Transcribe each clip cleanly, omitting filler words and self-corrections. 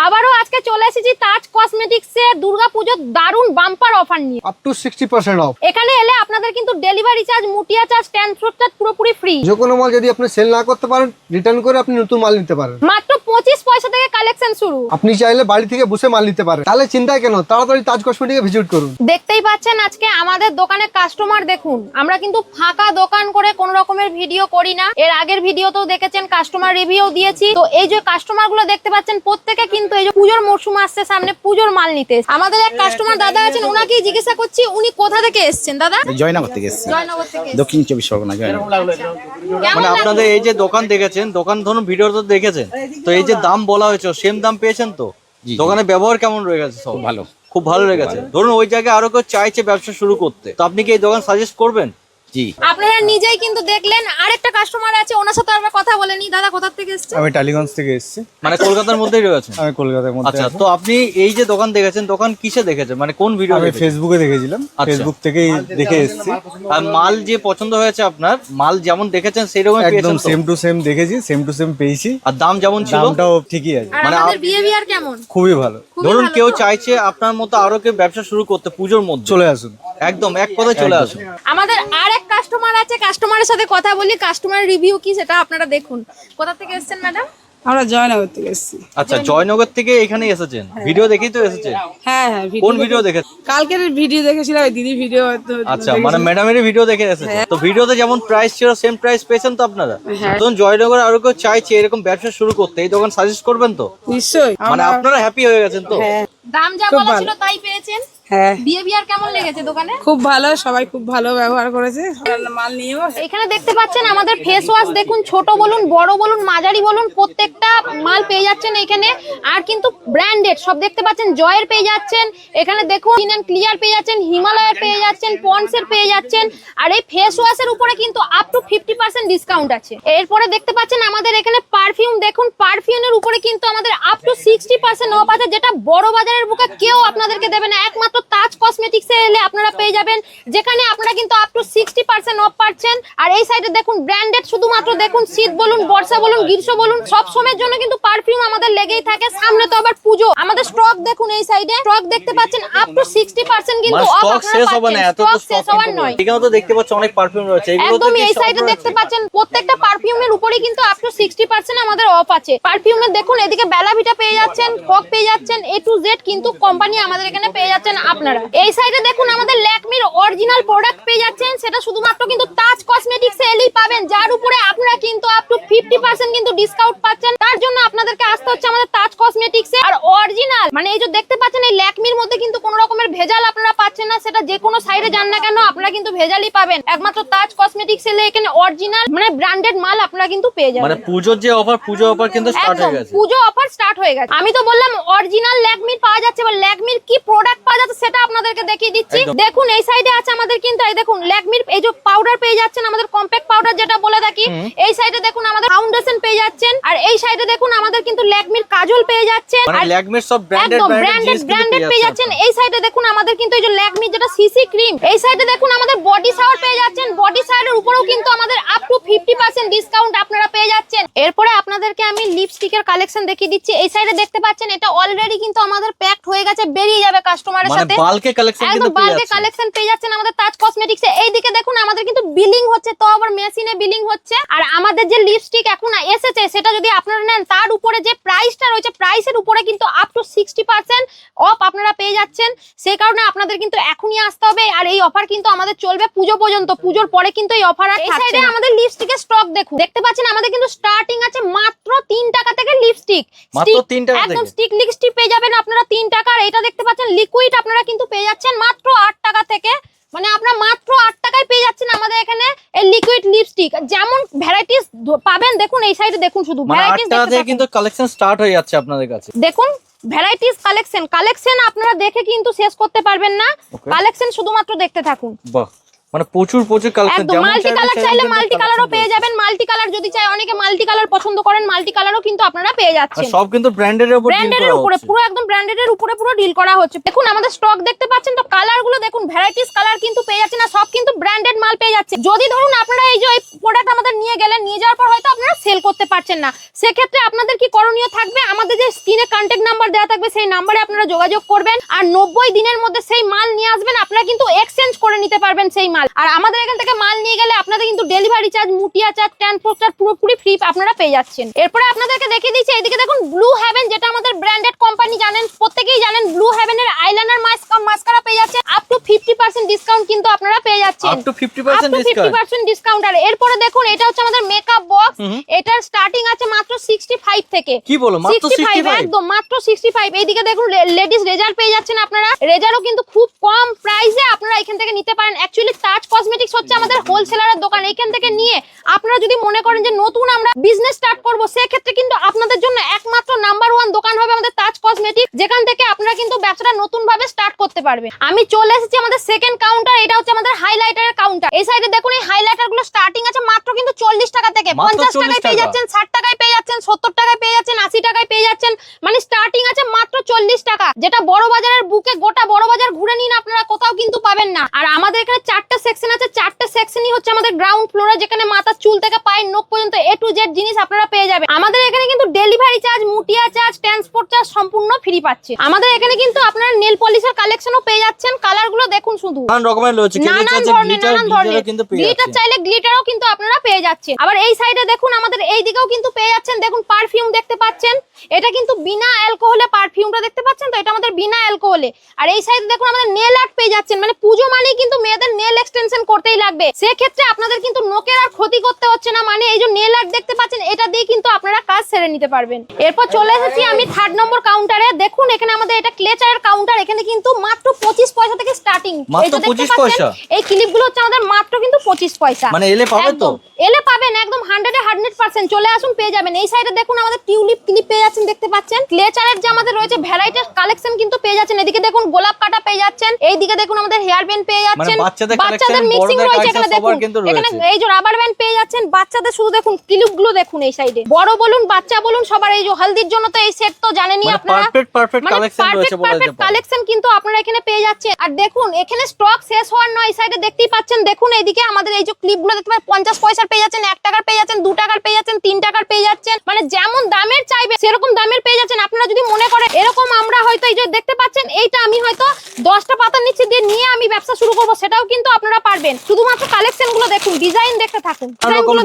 আবারও আজকে চলে এসেছি তাজ কসমেটিক্সে দুর্গাপূজার দারুণ বাম্পার অফার নিয়ে আপ টু 60% অফ। এখানে এলে আপনাদের কিন্তু ডেলিভারি চার্জ, মুটিয়া চার্জ, ট্রান্সপোর্ট চার্জ পুরোপুরি ফ্রি। যে কোনো মাল যদি আপনি সেল না করতে পারেন, রিটার্ন করে আপনি নতুন মাল নিতে পারেন। মাত্র 25 পয়সা থেকে কালেকশন শুরু। আপনি চাইলে বাড়ি থেকে বসে মাল নিতে পারেন। তাহলে চিন্তা কেন, তাড়াতাড়ি তাজ কসমেটিকে ভিজিট করুন। দেখতেই পাচ্ছেন আজকে আমাদের দোকানে কাস্টমার দেখুন। আমরা কিন্তু ফাঁকা দোকান করে কোন রকমের ভিডিও করি না। এর আগের ভিডিওতেও দেখেছেন, কাস্টমার রিভিউ দিয়েছি। তো এই যে কাস্টমার গুলো দেখতে পাচ্ছেন প্রত্যেকে কিন্তু এই যে পুজোর মরশুম আসছে সামনে, পুজোর মাল নিতে। আমাদের এক কাস্টমার দাদা আছেন, ওনাকেই জিজ্ঞাসা করছি উনি কোথা থেকে এসেছেন। দাদা জয়নগর থেকে এসেছি, জয়নগর থেকে এসেছেন। দক্ষিণ 24 পরগনা জয়নগর। মানে আপনাদের এই যে দোকান দেখেছেন, দোকান ধরুন ভিডিও তো দেখেছেন, তো এই যে দাম বলা হয়েছে সেম দাম পেয়েছেন তো? দোকানে ব্যবহার কেমন রয়ে গেছে? সব ভালো, খুব ভালো লেগেছে। ধরুন ওই জায়গায় আরো কেউ চাইছে ব্যবসা শুরু করতে, তো আপনি কি এই দোকান সাজেস্ট করবেন? জি। আপনারা নিজেই কিন্তু দেখলেন। আরেকটা কাস্টমার আছে, ওনার সাথে আমরা কথা বলে নি। দাদা কোথা থেকে এসেছেন? আমি টালিগঞ্জ থেকে এসেছি। মানে কলকাতার মধ্যেই রয়েছে? আমি কলকাতার মধ্যে। আচ্ছা, তো আপনি এই যে দোকান দেখেছেন, দোকান কিসে দেখেছেন, মানে কোন ভিডিও? আমি ফেসবুকে দেখেছিলাম, ফেসবুক থেকেই দেখে এসেছি। আর মাল যে পছন্দ হয়েছে আপনার, মাল যেমন দেখেছেন সেই রকম একদম পেয়েছেন তো? সেম টু সেম দেখেছি, সেম টু সেম পেয়েছি। আর দাম যেমন ছিল? দামটাও ঠিকই আছে, আর মানে আমাদের বিহেভিয়ার কেমন? খুবই ভালো। ধরুন কেউ চাইছে আপনার মতো আরো কেউ ব্যবসা শুরু করতে পুজোর মধ্যে, চলে আসুন, একদম এক কথায় চলে আসুন। আমাদের আরেক কাস্টমার আছে, কাস্টমারের সাথে কথা বলি। কাস্টমার রিভিউ কি সেটা আপনারা দেখুন। কোথা থেকে এসেছেন ম্যাডাম? আমরা জয়নগর থেকে এসেছি। আচ্ছা, জয়নগর থেকে এখানে এসেছেন, ভিডিও দেখেই তো এসেছেন? হ্যাঁ হ্যাঁ, কোন ভিডিও দেখেছেন? কালকের ভিডিও দেখেছিলাম, ওই দিদি ভিডিও। আচ্ছা, মানে ম্যাডামেরই ভিডিও দেখে এসেছেন। তো ভিডিওতে যেমন প্রাইস ছিল সেম প্রাইস পেয়েছেন তো আপনারা? তখন জয়নগর আরো কেউ চাইছে এরকম ব্যবসা শুরু করতে, এই দোকান সাজেস্ট করবেন তো? নিশ্চয়ই। মানে আপনারা হ্যাপি হয়ে গেছেন তো? দাম যা খুব বলা ভালো। ছিল তাই পেয়েছেন? হ্যাঁ, বিহেভিয়ার কেমন লেগেছে দোকানে? খুব ভালো, সবাই খুব ভালো ব্যবহার করেছে। মাল নিয়েও এখানে দেখতে পাচ্ছেন আমাদের ফেস ওয়াশ দেখুন, ছোট বলুন, বড় বলুন, মাঝারি বলুন, প্রত্যেকটা মাল পেয়ে যাচ্ছেন এখানে। আর কিন্তু ব্র্যান্ডেড সব দেখতে পাচ্ছেন, জয়ের পেয়ে যাচ্ছেন। এখানে দেখুন ক্লিয়ার পেয়ে যাচ্ছেন, হিমালয়ের পেয়ে যাচ্ছেন, পন্ডসের পেয়ে যাচ্ছেন। আর এই ফেস ওয়াশের উপরে কিন্তু আপ টু 50% ডিসকাউন্ট আছে। এরপরে দেখতে পাচ্ছেন আমাদের এখানে পারফিউম দেখুন, পারফিউমের উপরে কিন্তু আমাদের আপ টু 60% অফ আছে, যেটা বড় বাজারের বুকে কেউ আপনাদেরকে দেবে না। একমাত্র তাজ কসমেটিক্সে এলে আপনারা পেয়ে যাবেন, যেখানে আপনারা কিন্তু আপ টু 60% অফ পাচ্ছেন। আর এই সাইডে দেখুন ব্র্যান্ডেড, শুধুমাত্র দেখুন শীত বলুন, বর্ষা বলুন, গ্রীষ্ম বলুন, সব সময়ের জন্য কিন্তু পারফিউম আমাদের লেগেই থাকে। সামনে তো আবার পুজো, আমাদের স্টক দেখুন, এই সাইডে স্টক দেখতে পাচ্ছেন আপ টু 60% কিন্তু মানে অফ স্টক আপনারা শেষ হবে না, পাচ্ছেন। এত তো স্টক শেষ স্টক হওয়ার নয়। এখানে তো দেখতে পাচ্ছেন অনেক পারফিউম রয়েছে, এগুলো তো একদমই কি এই সব সাইডে রয়েছে? দেখতে পাচ্ছেন প্রত্যেকটা পারফিউমের উপরেই কিন্তু আপ টু 60% আমাদের অফ আছে। পারফিউমের দেখুন এদিকে বেলাভিটা পেয়ে যাচ্ছেন, ফগ পেয়ে যাচ্ছেন, A to Z কিন্তু কোম্পানি আমাদের এখানে পেয়ে যাচ্ছেন আপনারা। এই সাইডে দেখুন আমাদের ল্যাকমির অরিজিনাল প্রোডাক্ট পেয়ে যাচ্ছেন, সেটা শুধুমাত্র কিন্তু তাজ কসমেটিক্সে এলেই পাবেন, যার উপরে আপনারা কিন্তু আপ টু 50% কিন্তু ডিসকাউন্ট পাচ্ছেন। তার জন্য আপনাদেরকে আসতে হচ্ছে আমাদের তাজ কসমেটিক্সে। আর অরিজিনাল মানে এই যে দেখতে পাচ্ছেন এই ল্যাকমির মধ্যে কিন্তু কোনো রকমের ভেজাল আপনারা পাচ্ছেন না, সেটা যে কোনো সাইডে যান না কেন আপনারা কিন্তু ভেজালই পাবেন। একমাত্র তাজ কসমেটিক্স এলে এখানে অরিজিনাল মানে ব্র্যান্ডেড মাল আপনারা কিন্তু পেয়ে যাবেন। মানে পুজোর যে অফার, পুজো অফার কিন্তু স্টার্ট একদম হয়ে গেছে। পুজো অফার স্টার্ট হয়ে গেছে। আমি তো বললাম অরিজিনাল ল্যাকমির পাওয়া যাচ্ছে, বা ল্যাকমির কি প্রোডাক্ট পাওয়া যাচ্ছে সেটা আপনাদেরকে দেখিয়ে দিচ্ছি। দেখুন এই সাইডে আছে আমাদের কিন্তু এই দেখুন ল্যাকমির এই যে পাউডার পেয়ে যাচ্ছেন, আমাদের কম্প্যাক্ট পাউডার যেটা বলে থাকি। এই সাইডে দেখুন আমাদের ফাউন্ডেশন পেয়ে যাচ্ছেন। আর এই সাইডে দেখুন আমাদের কিন্তু ল্যাকমির কাজল পেয়ে যাচ্ছেন। মানে আর ল্যাকমির সব ব্র্যান্ডেড একদম ব্র্যান্ডেড পেয়ে যাচ্ছেন। এই সাইডে দেখুন আমাদের কিন্তু এই যে ল্যাকমি যেটা সিসি ক্রিম। এই সাইডে দেখুন আমাদের বডি শাওয়ার পেয়ে যাচ্ছেন, বডি শাওয়ারের উপরেও কিন্তু আমাদের আপ টু 50% ডিসকাউন্ট আপনারা পেয়ে যাচ্ছেন। এরপরে আপনাদেরকে আমি লিপস্টিকের কালেকশন দেখিয়ে দিচ্ছি। এই সাইডে দেখতে পাচ্ছেন এটা অলরেডি কিন্তু আমাদের প্যাকড হয়ে গেছে, বেরিয়ে যাবে কাস্টমারের মানে সাথে। বালকে কালেকশন কিন্তু একদম পেয়ে বালকে যাচ্ছে। কালেকশন পেয়ে যাচ্ছেন আমাদের তাজ কসমেটিক্সে। এইদিকে দেখুন আমাদের কিন্তু বিলিং হচ্ছে, তো আবার মেশিনে বিলিং হচ্ছে। আর আমাদের যে লিপস্টিক এখন এসেছে সেটা যদি আপনারা নেন, তার উপরে যে প্রাইসটা রয়েছে প্রাইসের উপরে কিন্তু আপ টু 60% অফ আপনারা পেয়ে যাচ্ছেন। সেই কারণে আপনাদের কিন্তু এখনই আসতে হবে। আর এই অফার কিন্তু আমাদের চলবে পুজো পর্যন্ত, পুজোর পরে কিন্তু এই অফার আর থাকছে না। আমাদের লিপস্টিকের স্টক দেখুন, দেখতে পাচ্ছেন আমাদের কিন্তু স্টার্টিং আছে মাত্র 3 টাকা থেকে লিপস্টিক। মাত্র 3 টাকা একদম থেকে স্টিক লিপস্টিক পেয়ে যাবেন আপনারা 3 টাকা। আর এটা দেখতে পাচ্ছেন লিকুইড আপনারা কিন্তু পেয়ে যাচ্ছেন মাত্র 8 টাকা থেকে। মানে আপনারা মাত্র 8 টাকায় পেয়ে যাচ্ছেন আমাদের এখানে এই লিকুইড লিপস্টিক। যেমন ভ্যারাইটিস পাবেন দেখুন, এই সাইডে দেখুন শুধু মানে 8 ভ্যারাইটিস টাকা থেকে দেখতে কিন্তু কালেকশন স্টার্ট হয়ে যাচ্ছে আপনাদের কাছে। দেখুন ভ্যারাইটিস কালেকশন আপনারা দেখে কিন্তু শেষ করতে পারবেন না। কালেকশন শুধুমাত্র দেখতে থাকুন। বাহ, মানে প্রচুর কালেকশন, একদম মাল্টি কালার চাইলে মাল্টি কালারও পেয়ে যাবেন, মাল্টি কালার যদি চাই, অনেকে মাল্টি কালার পছন্দ করেন, মাল্টি কালারও কিন্তু আপনারা পেয়ে যাচ্ছেন। সব কিন্তু ব্র্যান্ডের উপর ডিল ব্র্যান্ডের করা উপরে হচ্ছে। পুরো একদম ব্র্যান্ডের উপরে পুরো ডিল করা হচ্ছে। দেখুন আমাদের স্টক দেখতে পাচ্ছেন তো, কালার গুলো দেখুন, ভ্যারাইটিস কালার কিন্তু পেয়ে যাচ্ছেন, আর সব কিন্তু ব্র্যান্ডেড মাল পেয়ে যাচ্ছে। যদি ধরুন আপনারা এই যে প্রোডাক্ট আমাদের নিয়ে গেলেন, নিয়ে যাওয়ার পর হয়তো আপনারা সেল করতে পারছেন না, সেক্ষেত্রে আপনাদের কি করণীয় থাকবে, আমাদের যে স্ক্রিনে কন্ট্যাক্ট নাম্বার দেওয়া থাকবে সেই নাম্বারে আপনারা যোগাযোগ করবেন, আর 90 দিনের মধ্যে সেই মাল নিয়ে আসবেন, আপনারা কিন্তু এক্সচেঞ্জ করে নিতে পারবেন সেই মাল। আর আমাদের এখান থেকে মাল নিয়ে গেলে আপনাদের কিন্তু ডেলিভারি চার্জ, মুটিয়া চার্জ, ট্রান্সপোর্ট চার্জ পুরোপুরি ফ্রি আপনারা পেয়ে যাচ্ছেন। এরপরে আপনাদেরকে দেখিয়ে দিচ্ছি, এইদিকে দেখুন ব্লু হেভেন, যেটা আমাদের ব্র্যান্ডেড কোম্পানি, জানেন প্রত্যেকেই জানেন, ব্লু হেভেনের আইলাইনার মাস্কারা পেয়ে যাচ্ছেন আপ টু 50% ডিসকাউন্ট কিন্তু আপনারা পেয়ে যাচ্ছেন, আপ টু 50% ডিসকাউন্ট। 50% ডিসকাউন্ট। আর এরপরে দেখুন এটা হচ্ছে আমাদের মেকআপ বক্স, এটার স্টার্টিং আছে মাত্র 65 থেকে। কি বলো, মাত্র 65? একদম মাত্র 65। এইদিকে দেখুন লেডিস রেজার পেয়ে যাচ্ছেন আপনারা, রেজারও কিন্তু খুব কম প্রাইসে আপনারা এখান থেকে নিতে পারেন। অ্যাকচুয়ালি তাজ কসমেটিক্স হচ্ছে আমাদের হোলসেলারের দোকান, এখান থেকে নিয়ে আপনারা যদি মনে করেন যে নতুন আমরা বিজনেস স্টার্ট করব, সেক্ষেত্রে কিন্তু আপনাদের জন্য একমাত্র নাম্বার 1 দোকান হবে আমাদের তাজ কসমেটিক্স, যেখান থেকে আপনারা কিন্তু ব্যবসাটা নতুন ভাবে স্টার্ট করতে পারবেন। আমি চলে এসেছি আমাদের সেকেন্ড কাউন্টার, এটা হচ্ছে আমাদের হাইলাইটারের কাউন্টার। এই সাইডে দেখুন এই হাইলাইটার গুলো স্টার্টিং আছে মাত্র কিন্তু 40 টাকা থেকে, 50 টাকায় পেয়ে যাচ্ছেন, 60 টাকায় পেয়ে যাচ্ছেন, 70 টাকায় পেয়ে যাচ্ছেন, 80 টাকায় পেয়ে যাচ্ছেন, মানে স্টার্টিং আছে মাত্র 40 টাকা, যেটা বড় বাজারের বুকে গোটা বড় বাজার ঘুরে নিন আপনারা কোথাও কিন্তু পাবেন না। আর আমাদের এখানে 4টা সেকশন আছে, 4টা সেকশনই হচ্ছে আমাদের গ্রাউন্ড ফ্লোরে, যেখানে মাথার চুল থেকে পায়ের নখ পর্যন্ত A to Z জিনিস আপনারা পেয়ে যাবেন। আমাদের এখানে কিন্তু ডেলিভারি চার্জ, মুটিয়া চার্জ, ট্রান্সপোর্ট চার্জ সম্পূর্ণ ফ্রি পাচ্ছে। আমাদের এখানে কিন্তু আপনারা নেল পলিশের কালেকশনও পেয়ে যাচ্ছেন, কালার গুলো দেখুন শুধু নানান রকমের রয়েছে, নানান ধরনের কিন্তু পেয়ে গ্লিটার যাচ্ছেন। চাইলে গ্লিটারও কিন্তু আপনারা পেয়ে যাচ্ছেন। আবার এই সাইডে দেখুন আমাদের এই দিকেও কিন্তু পেয়ে যাচ্ছেন, দেখুন পারফিউম দেখতে পাচ্ছেন, এটা কিন্তু বিনা অ্যালকোহলে পারফিউমটা দেখতে পাচ্ছেন তো, এটা আমাদের বিনা অ্যালকোহলে। আর এই সাইডে দেখুন আমাদের নেল আর্ট পেয়ে যাচ্ছেন, মানে পুজো মানেই কিন্তু মেয়েদের নেল এক্সটেনশন করতেই লাগবে, সেক্ষেত্রে আপনাদের কিন্তু নখের আর ক্ষতি করতে হচ্ছে না, মানে এই যে নেল আর্ট দেখতে পাচ্ছেন, এটা দিয়ে কিন্তু আপনারা কাজ সেরে নিতে পারবেন। এরপর চলে এসেছি আমি 3rd নম্বর কাউন্টারে। দেখুন এখানে আমাদের এটা ক্লেচারের কাউন্টার, এখানে কিন্তু মাত্র 25 পয়সা থেকে স্টার্টিং। মাত্র 25 পয়সা? এই ক্লিপগুলো হচ্ছে আমাদের মাত্র কিন্তু 25 পয়সা। মানে এলে পাবে তো? এলে পাবেন একদম 100% চলে আসুন, পেয়ে যাবেন। এই সাইডে দেখুন আমাদের টিউলিপ ক্লিপ পেয়ে যাচ্ছেন, দেখতে পাচ্ছেন ক্লেচারের যে আমাদের রয়েছে ভ্যারাইটিস কালেকশন কিন্তু পেয়ে যাচ্ছেন। এদিকে দেখুন গোলাপ কাটা পেয়ে যাচ্ছেন, এইদিকে দেখুন আমাদের হেয়ার ব্যান্ড পেয়ে যাচ্ছেন, বাচ্চাদের মিক্সিং রয়েছে এখানে, দেখুন এখানে এই যে রাবার ব্যান্ড পেয়ে যাচ্ছেন বাচ্চাদের, শুধু দেখুন ক্লিপ গুলো দেখুন এই সাইডে, বড় বলুন বাচ্চা বলুন সবার, এই যে হলদির জন্য তো এই সেট তো জানেনই আপনারা, পারফেক্ট কালেকশন রয়েছে বলা যেতে পারে। কালেকশন কিন্তু আপনারা এখানে পেয়ে যাচ্ছেন। আর দেখুন এখানে স্টক শেষ হওয়ার নয়, এই সাইডে দেখতেই পাচ্ছেন, দেখুন এইদিকে আমাদের এই যে ক্লিপ গুলো দেখতে পাচ্ছেন 50 পয়সার পেয়ে যাচ্ছেন, 1 টাকার পেয়ে যাচ্ছেন, 2 টাকার পেয়ে যাচ্ছেন, 3 টাকার পেয়ে যাচ্ছেন, মানে যেমন দামের চাইবে সেরকম দামের পেয়ে যাচ্ছেন। আপনারা যদি মনে করেন এরকম আমরা হয়তো এই যে দেখতে পাচ্ছেন এইটা আমি হয়তো 10টা পাতা নিচে দিয়ে নিয়ে আমি ব্যবসা শুরু করব, সেটাও কিন্তু আপনারা পারবেন। শুধুমাত্র কালেকশন গুলো দেখুন, ডিজাইন দেখতে থাকুন,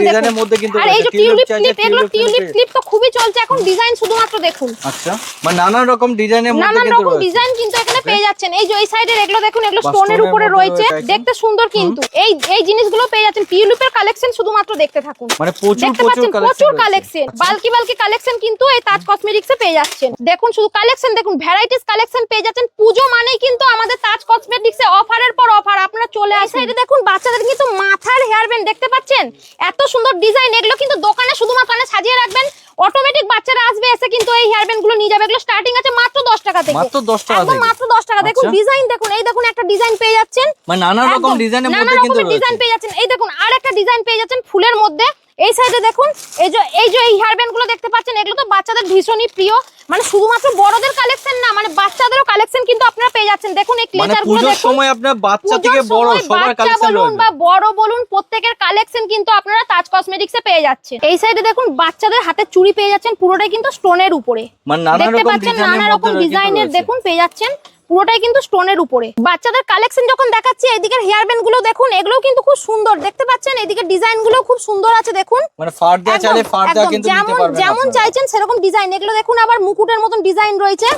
ডিজাইনের মধ্যে কিন্তু আর এই যে টিউলিপ ক্লিপ, এগুলো টিউলিপ ক্লিপ তো খুবই চলছে এখন, ডিজাইন শুধুমাত্র দেখুন। আচ্ছা, মানে নানান রকম ডিজাইনের মধ্যে নানান কিন্তু রকম রয়েছে। ডিজাইন কিন্তু এখানে পেয়ে যাচ্ছেন। এই যে এই সাইডের এগুলো দেখুন, এগুলো স্টোনের উপরে রয়েছে, দেখতে সুন্দর কিন্তু এই জিনিসগুলো পেয়ে যাচ্ছেন। টিউলিপের কালেকশন শুধুমাত্র দেখতে থাকুন, মানে প্রচুর দেখতে পাচ্ছেন প্রচুর কালেকশন, বালকি কালেকশন কিন্তু এই তাজ কসমেটিক্সে পেয়ে যাচ্ছেন। দেখুন শুধু কালেকশন দেখুন, ভ্যারাইটিস কালেকশন পেয়ে যাচ্ছেন। পুজো মানেই কিন্তু আমাদের তাজ কসমেটিক্সে অফারের পর অফার, আপনারা চলে আসেন। এই সাইডে দেখুন বাচ্চাদের কিন্তু মাথার হেয়ার ব্যান্ড দেখতে পাচ্ছেন, এত সুন্দর ডিজাইন, এগুলো কিন্তু দোকানে শুধুমাত্র সাজিয়ে রাখবেন, অটোমেটিক বাচ্চারা আসবে, এসে কিন্তু এই হেয়ার ব্যান্ড গুলো নিয়ে যাবে। এগুলো স্টার্টিং আছে মাত্র 10 টাকা থেকে, মাত্র 10 টাকা থেকে, মাত্র 10 টাকা। দেখুন ডিজাইন দেখুন, এই দেখুন একটা ডিজাইন পেয়ে যাচ্ছেন, মানে নানা রকম ডিজাইনের মধ্যে কিন্তু রয়েছে, ডিজাইন পেয়ে যাচ্ছেন। এই দেখুন আরেকটা ডিজাইন পেয়ে যাচ্ছেন ফুলের মধ্যে। এই সাইডে দেখুন এই যে এই হেয়ার ব্যান্ড গুলো দেখতে পাচ্ছেন, এগুলো তো বাচ্চাদের ভীষণই প্রিয়, মানে শুধুমাত্র বড়দের কালেকশন না, মানে বাচ্চাদেরও কালেকশন কিন্তু আপনারা পেয়ে যাচ্ছেন। দেখুন এই ক্লেচার গুলো পুজোর সময় আপনার বাচ্চা থেকে বড় সবার কালেকশন বলুন বা বড় বলুন প্রত্যেকের কালেকশন কিন্তু আপনারা তাজ কসমেটিক্সে পেয়ে যাচ্ছেন। এই সাইডে দেখুন বাচ্চাদের হাতে চুড়ি পেয়ে যাচ্ছেন, পুরোটাই কিন্তু স্টোনের উপরে, মানে নানা দেখতে রকম পাচ্ছেন নানা রকম ডিজাইনের দেখুন পেয়ে যাচ্ছেন, পুরোটাই কিন্তু স্টোনের উপরে। বাচ্চাদের কালেকশন যখন দেখাচ্ছি, এদিকের হেয়ার ব্যান্ড গুলো দেখুন, এগুলোও কিন্তু খুব সুন্দর দেখতে পাচ্ছেন, এদিকে ডিজাইন গুলো খুব সুন্দর আছে দেখুন, মানে ফার দেয়া চাইলে ফার দেয়া কিন্তু নিতে পারবেন যেমন চাইছেন সেরকম ডিজাইন। এগুলো দেখুন আবার মুকুটের মতন ডিজাইন রয়েছে।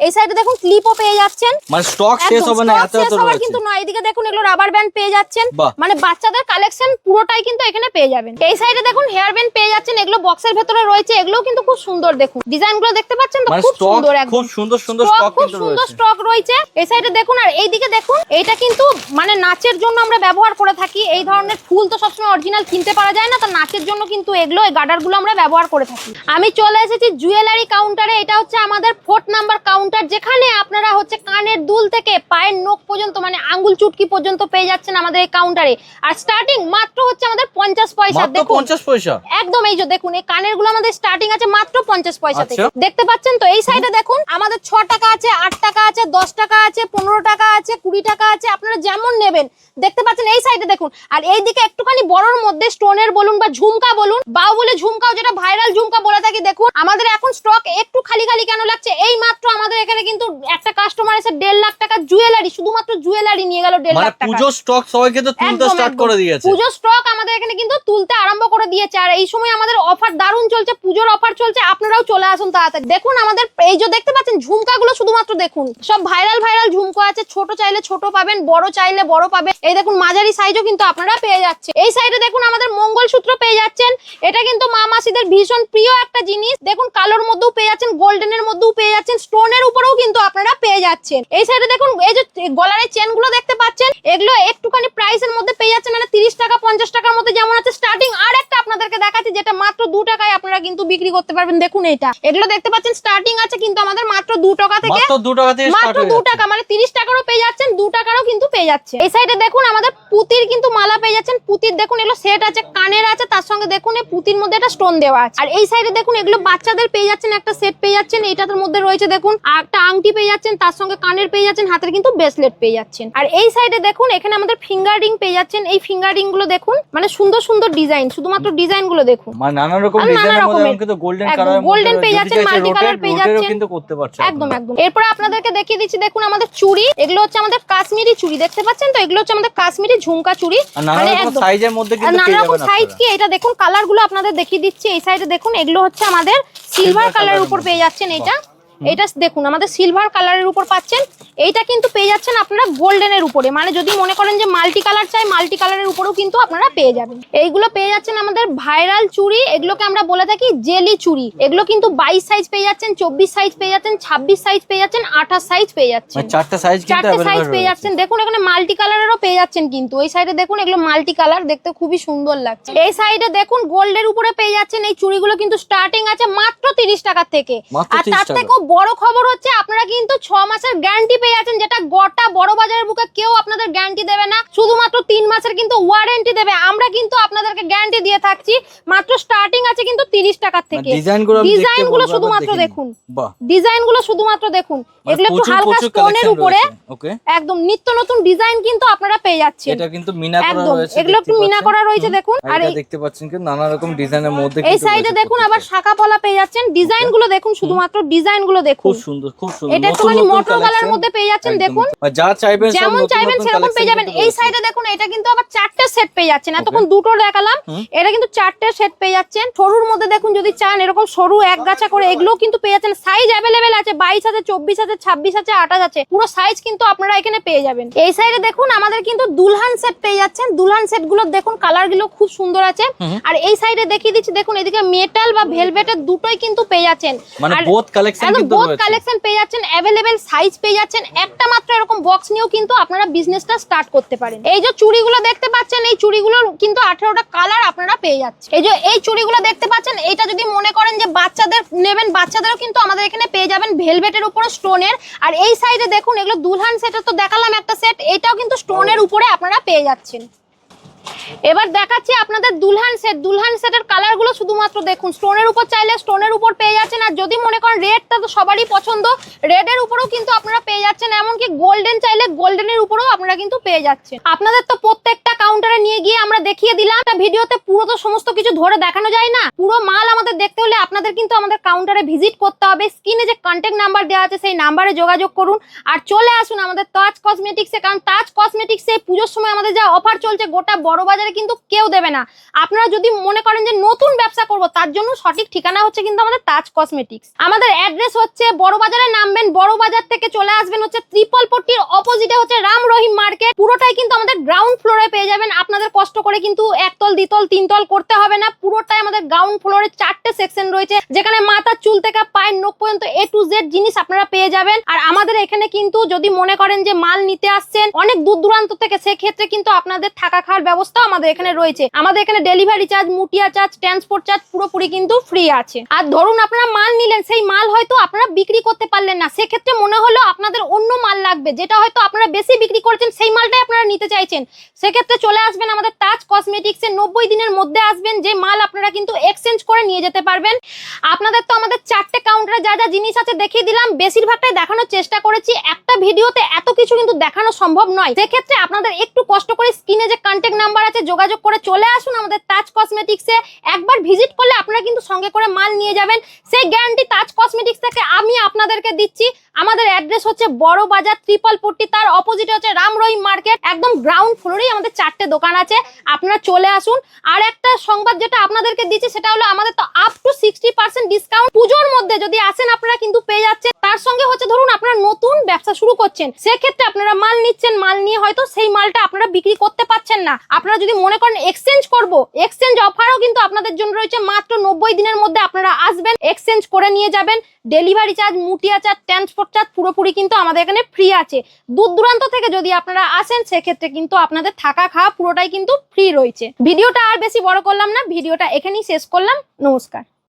এই সাইডে দেখুন ক্লিপও পেয়ে যাচ্ছেন, মানে স্টক শেষ হবে না, এত এত রয়েছে কিন্তু নয়। এদিকে দেখুন এগুলো রাবার ব্যান্ড পেয়ে যাচ্ছেন, মানে বাচ্চাদের কালেকশন পুরোটাই কিন্তু এখানে পেয়ে যাবেন। এই সাইডে দেখুন হেয়ার ব্যান্ড পেয়ে যাচ্ছেন, এগুলো বক্সের ভেতরে রয়েছে, এগুলোও কিন্তু খুব সুন্দর দেখুন ডিজাইন গুলো দেখতে পাচ্ছেন তো, খুব সুন্দর, খুব সুন্দর সুন্দর স্টক কিন্তু রয়েছে, স্টক রয়েছে। নিচে, এই সাইডে দেখুন। আর এইদিকে দেখুন, এইটা কিন্তু মানে নাচের জন্য আমরা ব্যবহার করে থাকি। এই ধরনের ফুল তো সবসময় অরিজিনাল কিনতে পারা যায় না, তো নাচের জন্য কিন্তু এগুলো, এই গার্ডারগুলো আমরা ব্যবহার করে থাকি। আমি চলে এসেছি জুয়েলারি কাউন্টারে। এটা হচ্ছে আমাদের 4 নাম্বার কাউন্টার, যেখানে আপনারা হচ্ছে কানের দুল থেকে পায়ের নখ পর্যন্ত মানে আঙ্গুল চুটকি পর্যন্ত পেয়ে যাচ্ছেন আমাদের এই কাউন্টারে। আর স্টার্টিং মাত্র হচ্ছে আমাদের 50 পয়সা। মাত্র দেখুন 50 পয়সা একদম, এই যে দেখুন এই কানের গুলো আমাদের স্টার্টিং আছে মাত্র 50 পয়সা থেকে। আচ্ছা। দেখতে পাচ্ছেন তো? এই সাইডে দেখুন আমাদের 6 টাকা আছে, 8 টাকা আছে, 10 টাকা আছে, 15 টাকা আছে, 20 টাকা আছে, আপনারা যেমন নেবেন। দেখতে পাচ্ছেন এই সাইডে দেখুন। আর এইদিকে একটুখানি বড়র মধ্যে স্টোনের বলুন বা ঝুমকা বলুন, বাহুবলী ঝুমকাও যেটা ভাইরাল ঝুমকা বলে থাকি, দেখুন আমাদের এখন স্টক একটু খালি খালি কেন লাগছে? এই মাত্র আমাদের এখানে কিন্তু একটা কাস্টমার এসে 1.5 লাখ টাকা জুয়েলারি, শুধুমাত্র জুয়েলারি নিয়ে গেল 1.5 মানে লাখ টাকা। পুজো স্টক সবাইকে তো তুলতে একদম, স্টার্ট একদম। করে দিয়েছে। পুজো স্টক আমাদের এখানে কিন্তু তুলতে আরম্ভ করে দিয়েছে। আর এই সময় আমাদের অফার দারুণ চলছে, পুজোর অফার চলছে, আপনারাও চলে আসুন তাড়াতাড়ি। দেখুন আমাদের এই যে দেখতে পাচ্ছেন ঝুমকাগুলো, শুধুমাত্র দেখুন সব ভাইরাল ভাইরাল ঝুমকা আছে। ছোট চাইলে ছোট পাবেন, বড় চাইলে বড় পাবেন। এই দেখুন মাঝারি সাইজও কিন্তু আপনারা পেয়ে যাচ্ছেন। এই সাইডে দেখুন আমাদের মঙ্গলসূত্র পেয়ে যাচ্ছেন। এটা কিন্তু মা মাসিদের ভীষণ প্রিয় একটা জিনিস। দেখুন কালোর মধ্যেও পেয়ে যাচ্ছেন, গোল্ডেনের মধ্যেও পেয়ে যাচ্ছেন, স্টোনের উপরেও কিন্তু আপনারা পেয়ে যাচ্ছেন। এই সাইডে দেখুন এই যে গলার চেন গুলো দেখতে পাচ্ছেন, এগুলো একটুখানি প্রাইসের মধ্যে পেয়ে যাচ্ছেন, মানে 30 টাকা 50 টাকার মধ্যে যেমন আছে স্টার্টিং। আর একটা আপনাদেরকে দেখাচ্ছি যেটা মাত্র 2 টাকায় আপনারা কিন্তু বিক্রি করতে পারবেন। দেখুন এটা, এগুলো দেখতে পাচ্ছেন স্টার্টিং আছে কিন্তু আমাদের মাত্র 2 টাকা থেকে, মাত্র 2 টাকা থেকে মাত্র 2 টাকা, মানে 30 টাকারও পেয়ে যাচ্ছেন, 2 টাকারও কিন্তু পেয়ে যাচ্ছে। এই সাইডে দেখুন আমাদের পুতির কিন্তু মালা পেয়ে যাচ্ছেন। পুতির দেখুন এগুলো সেট আছে, কানের আছে, তার সঙ্গে দেখুন এই পুতির মধ্যে একটা স্টোন দেওয়া আছে। আর এই সাইডে দেখুন এগুলো বাচ্চাদের পেয়ে যাচ্ছেন, একটা সেট পেয়ে যাচ্ছেন, এইটার মধ্যে রয়েছে দেখুন একটা আংটি পেয়ে যাচ্ছেন, তার সঙ্গে কানের পেয়ে যাচ্ছেন, হাতের কিন্তু ব্রেসলেট পেয়ে যাচ্ছেন। আর এই সাইডে দেখুন এখানে আমাদের ফিঙ্গার রিং পেয়ে যাচ্ছেন। এই ফিঙ্গার রিং গুলো দেখুন মানে সুন্দর সুন্দর ডিজাইন, শুধুমাত্র ডিজাইন গুলো দেখুন, মানে নানা রকম আর নানা ডিজাইনের মধ্যে রকমের। এখন কিন্তু গোল্ডেন একদম, কালার, golden পেয়ে যাচ্ছেন, multi color পেয়ে যাচ্ছেন। কিন্তু করতে পারছেন একদম একদম। এরপরে আপনাদেরকে দেখিয়ে দিচ্ছি দেখুন আমাদের চুড়ি, এগুলো হচ্ছে আমাদের কাশ্মীরি চুড়ি, দেখতে পাচ্ছেন তো? এগুলো হচ্ছে আমাদের কাশ্মীরি ঝুমকা চুড়ি, আর নানা মানে রকম একদম সাইজের মধ্যে আর কিন্তু নানা পেয়ে রকম যাবেন সাইজ। আপনারা। কি এটা দেখুন কালার গুলো আপনাদের দেখিয়ে দিচ্ছি। এই সাইডে দেখুন এগুলো হচ্ছে আমাদের সিলভার কালারের উপর পেয়ে যাচ্ছেন। এটা দেখুন আমাদের সিলভার কালারের উপর পাচ্ছেন। এইটা কিন্তু পেয়ে যাচ্ছেন আপনারা গোল্ডেনের উপরে, মানে যদি মনে করেন যে মাল্টি কালার চাই, মাল্টি কালারের উপরেও কিন্তু আপনারা পেয়ে যাবেন। এইগুলো পেয়ে যাচ্ছেন আমাদের ভাইরাল চুড়ি, এগুলোকে আমরা বলে থাকি জেলি চুড়ি। এগুলো কিন্তু 22 সাইজ পেয়ে যাচ্ছেন, 24 সাইজ পেয়ে যাচ্ছেন, 26 সাইজ পেয়ে যাচ্ছেন, 28 সাইজ পেয়ে যাচ্ছেন। মানে চারটা সাইজ কিন্তু চারটে সাইজ अवेलेबल পেয়ে যাচ্ছেন। দেখুন এখানে মাল্টি কালারেরও পেয়ে যাচ্ছেন কিন্তু। এই সাইডে দেখুন এগুলো মাল্টি কালার, দেখতে খুবই সুন্দর লাগছে। এই সাইডে দেখুন গোল্ডের উপরে পেয়ে যাচ্ছেন। এই চুড়িগুলো কিন্তু স্টার্টিং আছে মাত্র 30 টাকা থেকে। মাত্র আর 30 তার টাকা। থেকেও বড় খবর হচ্ছে আপনারা কিন্তু 6 মাসের গ্যারান্টি পেয়ে যাচ্ছেন, যেটা গোটা বড় বাজারের বুকে কেউ আপনাদের গ্যারান্টি দেবে না। শুধুমাত্র 3 মাসের কিন্তু ওয়ারেন্টি দেবে। আমরা কিন্তু আপনাদেরকে গ্যারান্টি দিয়ে থাকছি। মাত্র স্টার্টিং আছে কিন্তু 30 টাকা থেকে। ডিজাইনগুলো শুধুমাত্র দেখুন, ডিজাইনগুলো শুধুমাত্র দেখুন। এগুলো একটু হালকা স্টোনের উপরে, ওকে, একদম নিত্য নতুন ডিজাইন কিন্তু আপনারা পেয়ে যাচ্ছেন। এটা কিন্তু মিনা করা একদম, রয়েছে, এগুলো একটু মিনা করা রয়েছে দেখুন। আর এটা দেখতে পাচ্ছেন কি নানা রকম ডিজাইনের মধ্যে এই সাইডে দেখুন আবার শাখা ফলা পেয়ে যাচ্ছেন। ডিজাইনগুলো দেখুন, শুধুমাত্র ডিজাইনগুলো দেখুন, খুব সুন্দর, খুব সুন্দর। এটা একটুখানি মোটর কালার মধ্যে পেয়ে যাচ্ছেন। দেখুন যা চাইবেন সব যেমন নতুন চাইবেন নতুন সেরকম collection পেয়ে যাবেন। কিন্তু এই রয়েছে। সাইডে দেখুন এটা কিন্তু আবার 4টে সেট পেয়ে যাচ্ছেন। এতক্ষণ দুটো দেখালাম, এটা কিন্তু 4টে সেট পেয়ে যাচ্ছেন। সরুর মধ্যে দেখুন যদি চান এরকম সরু এক গাছা করে, এগুলোও কিন্তু পেয়ে যাচ্ছেন। সাইজ অ্যাভেলেবেল আছে, 22 আছে, 24 আছে, 26 আছে, 28 আছে, পুরো সাইজ কিন্তু আপনারা এখানে পেয়ে যাবেন। এই সাইডে দেখুন আমাদের কিন্তু দুলহান সেট পেয়ে যাচ্ছেন। দুলহান সেট গুলো দেখুন কালার গুলো খুব সুন্দর আছে। আর এই সাইডে দেখিয়ে দিচ্ছি দেখুন, এদিকে মেটাল বা ভেলভেটের দুটোই কিন্তু পেয়ে যাচ্ছেন। মানে আর বোথ কালেকশন একদম কিন্তু বোথ রয়েছে। কালেকশন পেয়ে যাচ্ছেন, অ্যাভেলেবেল সাইজ পেয়ে যাচ্ছেন। একটা মাত্র এরকম বক্স নিয়েও কিন্তু আপনারা বিজনেসটা স্টার্ট করতে পারেন। এই যে চুড়িগুলো দেখতে পাচ্ছেন, এই চুড়িগুলোর কিন্তু 18টা কালার আপনারা পেয়ে যাচ্ছেন। এই যে এই চুড়িগুলো দেখতে পাচ্ছেন, এইটা যদি মনে করেন যে বাচ্চাদের নেবেন, বাচ্চাদেরও কিন্তু আমাদের এখানে পেয়ে যাবেন ভেলভেটের উপরে স্টোনের। আর এই সাইডে দেখুন এগুলো দুলহান সেটের তো দেখালাম একটা সেট, এটাও কিন্তু স্টোনের উপরে আপনারা পেয়ে যাচ্ছেন। এবার দেখাচ্ছি আপনাদের দুলহান সেট। দুলহান সেটের কালারগুলো শুধুমাত্র দেখুন, স্টোনের উপর চাইলে স্টোনের উপর পেয়ে যাচ্ছেন। আর যদি মনে করেন রেডটা তো সবারই পছন্দ, রেডের উপরেও কিন্তু আপনারা পেয়ে যাচ্ছেন। এমনকি গোল্ডেন চাইলে গোল্ডেনের উপরেও আপনারা কিন্তু পেয়ে যাচ্ছেন। আপনাদের তো প্রত্যেকটা কাউন্টারে নিয়ে গিয়ে আমরা দেখিয়ে দিলাম। ভিডিওতে পুরো তো সমস্ত কিছু ধরে দেখানো যায় না। পুরো মাল আমাদের দেখতে হলে আপনাদের কিন্তু আমাদের কাউন্টারে ভিজিট করতে হবে। স্ক্রিনে যে কন্ট্যাক্ট নাম্বার দেওয়া আছে সেই নাম্বারে যোগাযোগ করুন আর চলে আসুন আমাদের তাজ কসমেটিক্সে। কারণ তাজ কসমেটিক্সে পুজোর সময় আমাদের যা অফার চলছে গোটা বড় বাজারে কিন্তু কেউ দেবে না। আপনারা যদি মনে করেন যে নতুন ব্যবসা করব, তার জন্য সঠিক ঠিকানা হচ্ছে কিন্তু আমাদের তাজ কসমেটিক্স। আমাদের অ্যাড্রেস হচ্ছে বড় বাজারে নামবেন, বড় বাজার থেকে চলে আসবেন হচ্ছে ত্রিপলপট্টির অপোজিটে হচ্ছে রাম রহিম মার্কেট। পুরোটাই কিন্তু আমাদের গ্রাউন্ড ফ্লোরে পেয়ে যাবেন। আপনাদের কষ্ট করে কিন্তু একতল দ্বিতল তিনতল করতে হবে না, পুরোটাই আমাদের গ্রাউন্ড ফ্লোরে 4টে সেকশন রয়েছে, যেখানে মাথার চুল থেকে পায়ের নখ পর্যন্ত A to Z জিনিস আপনারা পেয়ে যাবেন। আর আমাদের এখানে কিন্তু যদি মনে করেন যে মাল নিতে আসছেন অনেক দূর দূরান্ত থেকে, সেক্ষেত্রে কিন্তু আপনাদের থাকা খাওয়ার ব্যবস্থা আমাদের এখানে রয়েছে। আমাদের এখানে ডেলিভারি চার্জ, মুটিয়া চার্জ, ট্রান্সপোর্ট চার্জ পুরোপুরি কিন্তু ফ্রি আছে। আর ধরুন আপনারা মাল নিলেন, সেই মাল হয়তো আপনারা বিক্রি করতে পারলেন না, সেক্ষেত্রে মনে হলো আপনাদের অন্য মাল লাগবে, যেটা হয়তো আপনারা বেশি বিক্রি করেছেন, সেই মালটাই আপনারা নিতে চাইছেন, সেক্ষেত্রে চলে আসবেন আমাদের তাজ কসমেটিক্সে। 90 দিনের মধ্যে আসবেন, যে মাল আপনারা কিন্তু এক্সচেঞ্জ করে নিয়ে যেতে পারবেন। আপনাদের তো আমাদের 4টে কাউন্টারে যা যা জিনিস আছে দেখিয়ে দিলাম, বেশিরভাগটাই দেখানোর চেষ্টা করেছি। একটা ভিডিওতে এত কিছু কিন্তু দেখানো সম্ভব নয়, সেক্ষেত্রে আপনাদের একটু কষ্ট করে স্ক্রিনে যে কন্ট্যাক্ট নাম্বার আছে যোগাযোগ করে চলে আসুন আমাদের তাজ কসমেটিক্সে। একবার ভিজিট করলে আপনারা কিন্তু সঙ্গে করে মাল নিয়ে যাবেন, সেই গ্যারান্টি তাজ কসমেটিক্স থেকে আমি আপনাদেরকে দিচ্ছি। আমাদের অ্যাড্রেস হচ্ছে বড় বাজার ত্রিপলপট্টি, তার অপোজিটে হচ্ছে রাম রহিম মার্কেট। একদম গ্রাউন্ড ফ্লোরেই আমাদের 4টে দোকান আছে, আপনারা চলে আসুন। আর একটা সংবাদ যেটা আপনাদেরকে দিচ্ছি সেটা হলো আমাদের তো আপ টু 60% ডিসকাউন্ট পুজোর মধ্যে যদি আসেন আপনারা কিন্তু পেয়ে যাচ্ছেন। তার সঙ্গে হচ্ছে ধরুন আপনারা নতুন ব্যবসা শুরু করছেন, সেক্ষেত্রে আপনারা মাল নিচ্ছেন, মাল নিয়ে হয়তো সেই মালটা আপনারা বিক্রি করতে পারছেন না, আপনারা যদি মনে করেন এক্সচেঞ্জ করব, এক্সচেঞ্জ অফারও কিন্তু আপনাদের জন্য রয়েছে। মাত্র 90 দিনের মধ্যে আপনারা আসবেন, এক্সচেঞ্জ করে নিয়ে যাবেন। ডেলিভারি চার্জ, মুটিয়া চার্জ, ট্রান্সপোর্ট চার্জ পুরোপুরি কিন্তু আমাদের এখানে ফ্রি আছে। দূর দূরান্ত থেকে যদি আপনারা আসেন, সেক্ষেত্রে কিন্তু আপনাদের থাকা খাওয়া পুরোটাই কিন্তু ফ্রি রয়েছে। ভিডিওটা আর বেশি বড় করলাম না, ভিডিওটা এখানেই শেষ করলাম। নমস্কার।